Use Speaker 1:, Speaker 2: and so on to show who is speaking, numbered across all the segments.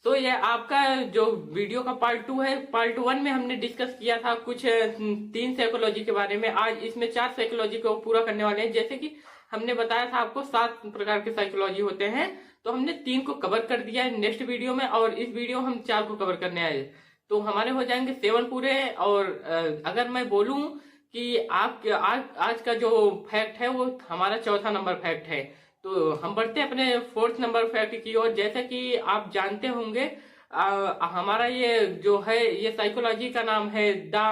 Speaker 1: तो ये आपका जो वीडियो का पार्ट 2 है। पार्ट 1 में हमने डिस्कस किया था कुछ 3 साइकोलॉजी के बारे में। आज इसमें 4 साइकोलॉजी को पूरा करने वाले हैं। जैसे कि हमने बताया था आपको 7 प्रकार के साइकोलॉजी होते हैं, तो हमने 3 को कवर कर दिया है नेक्स्ट वीडियो में, और इस वीडियो हम 4 को कवर करने आए, तो हमारे हो जाएंगे 7 पूरे। और अगर मैं बोलूं कि आप आज का जो फैक्ट है वो हमारा चौथा नंबर फैक्ट है। तो हम बढ़ते हैं अपने 4th नंबर फैक्ट की ओर। जैसा कि आप जानते होंगे हमारा ये जो है ये साइकोलॉजी का नाम है the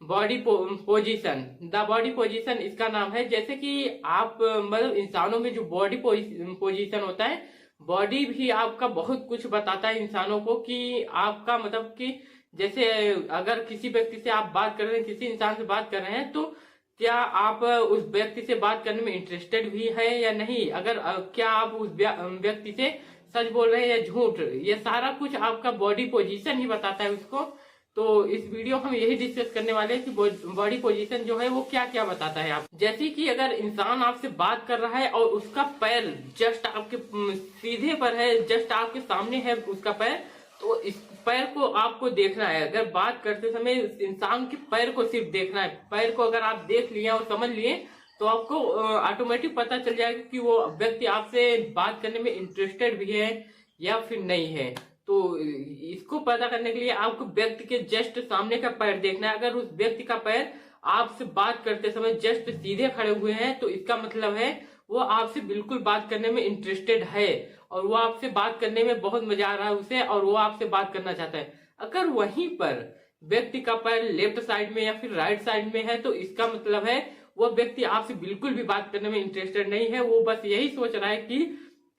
Speaker 1: body position. The body position इसका नाम है। जैसे कि आप मतलब इंसानों में जो बॉडी पोजीशन होता है, बॉडी भी आपका बहुत कुछ बताता है इंसानों को, कि आपका मतलब कि जैसे अगर किसी व्यक्ति से आप बात कर रहे हैं, किसी इंसान से बात कर रहे हैं, तो क्या आप उस व्यक्ति से बात करने में इंटरेस्टेड भी है या नहीं, अगर क्या आप उस व्यक्ति से सच बोल रहे हैं या झूठ, ये सारा कुछ आपका बॉडी पोजीशन ही बताता है उसको। तो इस वीडियो हम यही डिस्कस करने वाले हैं कि बॉडी पोजीशन जो है वो क्या क्या बताता है। आप जैसे कि अगर इंसान आपसे बात कर रहा है और उसका पैर जस्ट आपके सीधे पर है, जस्ट आपके सामने है उसका पैर, तो इस पैर को आपको देखना है। अगर बात करते समय इंसान के पैर को सिर्फ देखना है। पैर को अगर आप देख लिए और समझ लिए तो आपको ऑटोमेटिक पता चल जाएगा कि वो व्यक्ति आपसे बात करने में इंटरेस्टेड भी है या फिर नहीं है। तो इसको पता करने के लिए आपको व्यक्ति के जस्ट सामने का पैर देखना है। अगर उस व्यक्ति का पैर आपसे बात करते समय जस्ट सीधे खड़े हुए हैं, तो इसका मतलब है वो आपसे बिल्कुल बात करने में इंटरेस्टेड है और वो आपसे बात करने में बहुत मजा आ रहा है उसे, और वो आपसे बात करना चाहता है। अगर वहीं पर व्यक्ति का पैर लेफ्ट साइड में या फिर राइट साइड में है, तो इसका मतलब है वो व्यक्ति आपसे बिल्कुल भी बात करने में इंटरेस्टेड नहीं है। वो बस यही सोच रहा है कि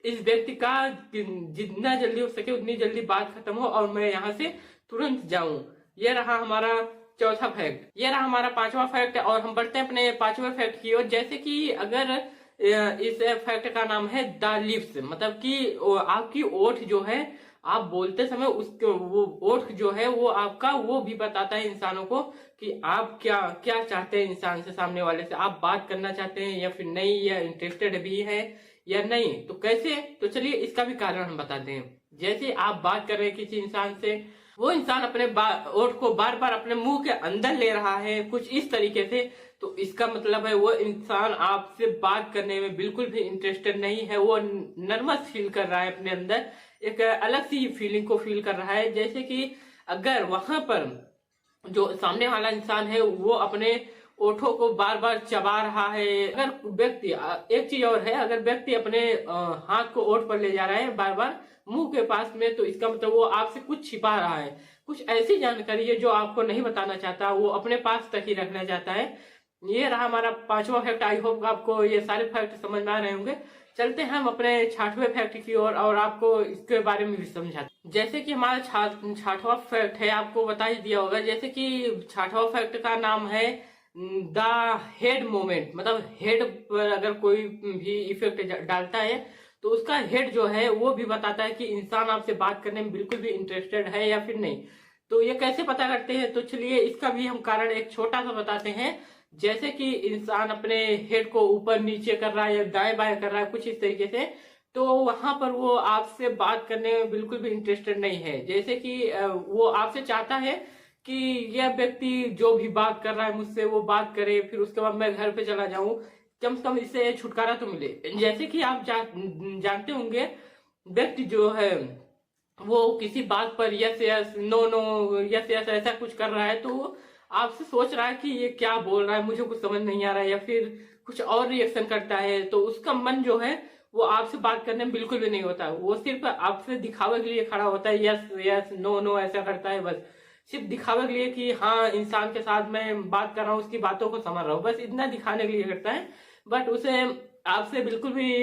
Speaker 1: इस व्यक्ति का जितना जल्दी हो सके उतनी जल्दी बात खत्म हो और मैं यहाँ से तुरंत जाऊं। ये रहा हमारा चौथा फैक्ट। ये रहा हमारा 5वां फैक्ट, और हम बढ़ते हैं अपने 5वें फैक्ट की ओर। जैसे कि अगर इस फैक्ट का नाम है द लिप्स, मतलब कि आपकी ओठ जो है, आप बोलते समय उसके वो ओठ जो है वो आपका वो भी बताता है इंसानों को कि आप क्या क्या चाहते हैं इंसान से, सामने वाले से आप बात करना चाहते हैं या फिर नहीं, या इंटरेस्टेड भी है या नहीं। तो कैसे, तो चलिए इसका भी कारण हम बताते हैं। जैसे आप बात कर रहे हैं किसी इंसान से, वो इंसान अपने ओठ को बार बार अपने मुंह के अंदर ले रहा है कुछ इस तरीके से, तो इसका मतलब है वो इंसान आपसे बात करने में बिल्कुल भी इंटरेस्टेड नहीं है। वो नर्वस फील कर रहा है, अपने अंदर एक अलग सी फीलिंग को फील कर रहा है। जैसे कि अगर वहां पर जो सामने वाला इंसान है वो अपने ओठों को बार बार चबा रहा है, अगर व्यक्ति एक चीज और है, अगर व्यक्ति अपने हाथ को ओठ पर ले जा रहा है बार बार मुंह के पास में, तो इसका मतलब वो आपसे कुछ छिपा रहा है, कुछ ऐसी जानकारी है जो आपको नहीं बताना चाहता, वो अपने पास तक ही रखना चाहता है। ये रहा हमारा 5वां फैक्ट। आई होप आपको ये सारे फैक्ट समझ में आ रहे होंगे। चलते हैं हम अपने 6वें फैक्ट की ओर और आपको इसके बारे में भी समझाते। जैसे कि हमारा 6वां फैक्ट है, आपको बता ही दिया होगा। जैसे कि 6वां फैक्ट का नाम है द हेड मोमेंट, मतलब हेड पर अगर कोई भी इफेक्ट डालता है तो उसका हेड जो है वो भी बताता है कि इंसान आपसे बात करने में बिल्कुल भी इंटरेस्टेड है या फिर नहीं। तो ये कैसे पता करते हैं, तो चलिए इसका भी हम कारण एक छोटा सा बताते हैं। जैसे कि इंसान अपने हेड को ऊपर नीचे कर रहा है या दाएं बाएं कर रहा है कुछ इस तरीके से, तो वहां पर वो आपसे बात करने में बिल्कुल भी इंटरेस्टेड नहीं है। जैसे कि वो आपसे चाहता है कि यह व्यक्ति जो भी बात कर रहा है मुझसे वो बात करे, फिर उसके बाद मैं घर पे चला जाऊं, कम से कम इससे छुटकारा तो मिले। जैसे कि आप जानते होंगे व्यक्ति जो है वो किसी बात पर yes yes no no yes yes ऐसा कुछ कर रहा है, तो आपसे सोच रहा है कि ये क्या बोल रहा है, मुझे कुछ समझ नहीं आ रहा है, या फिर कुछ और रिएक्शन करता है, तो उसका मन जो है वो आपसे बात करने में बिल्कुल भी नहीं होता। वो सिर्फ आपसे दिखावे के लिए खड़ा होता है, यस यस नो नो ऐसा करता है, बस सिर्फ दिखावे के लिए कि हाँ इंसान के साथ मैं बात कर रहा हूँ, उसकी बातों को समझ रहा हूँ, बस इतना दिखाने के लिए करता है। बट उसे आपसे बिल्कुल भी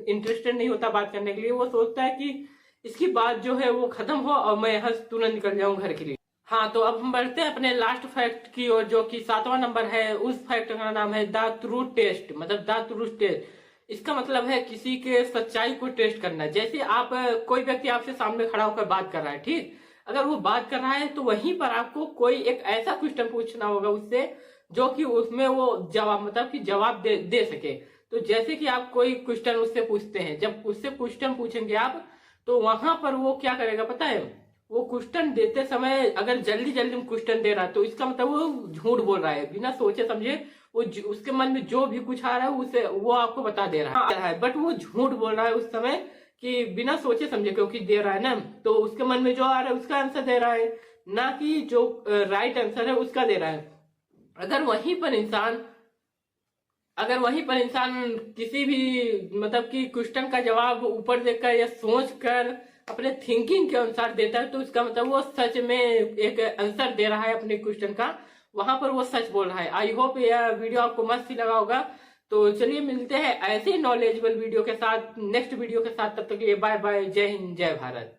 Speaker 1: इंटरेस्टेड नहीं होता बात करने के लिए। वो सोचता है कि इसकी बात जो है वो खत्म हो और मैं यहाँ तुरंत निकल जाऊं घर के लिए। हाँ, तो अब हम बढ़ते हैं अपने लास्ट फैक्ट की ओर, जो कि 7वां नंबर है। उस फैक्ट का नाम है द ट्रूथ टेस्ट, मतलब द ट्रूथ टेस्ट। इसका मतलब है किसी के सच्चाई को टेस्ट करना। जैसे आप कोई व्यक्ति आपसे सामने खड़ा होकर बात कर रहा है, ठीक, अगर वो बात कर रहा है तो वहीं पर आपको कोई एक ऐसा क्वेश्चन पूछना होगा उससे जो कि उसमें वो जवाब मतलब कि जवाब दे सके। तो जैसे कि आप कोई क्वेश्चन उससे पूछते हैं, जब उससे क्वेश्चन पूछेंगे आप, तो वहां पर वो क्या करेगा पता है, वो क्वेश्चन देते समय अगर जल्दी जल्दी क्वेश्चन दे रहा है तो इसका मतलब वो झूठ बोल रहा है, बिना सोचे समझे वो उसके मन में जो भी कुछ आ रहा है उसे वो आपको बता दे रहा है, बट वो झूठ बोल रहा है उस समय कि बिना सोचे समझे, क्योंकि दे रहा है ना, तो उसके मन में जो आ रहा है उसका आंसर दे रहा है, ना कि जो राइट आंसर है उसका दे रहा है। अगर वहीं पर इंसान किसी भी मतलब कि क्वेश्चन का जवाब ऊपर देखकर या सोच कर अपने थिंकिंग के अनुसार देता है, तो इसका मतलब वो सच में एक आंसर दे रहा है अपने क्वेश्चन का, वहां पर वो सच बोल रहा है। आई होप यह वीडियो आपको मस्त ही लगा होगा। तो चलिए मिलते हैं ऐसे ही नॉलेजेबल वीडियो के साथ, नेक्स्ट वीडियो के साथ। तब तक के लिए बाय बाय, जय हिंद, जय भारत।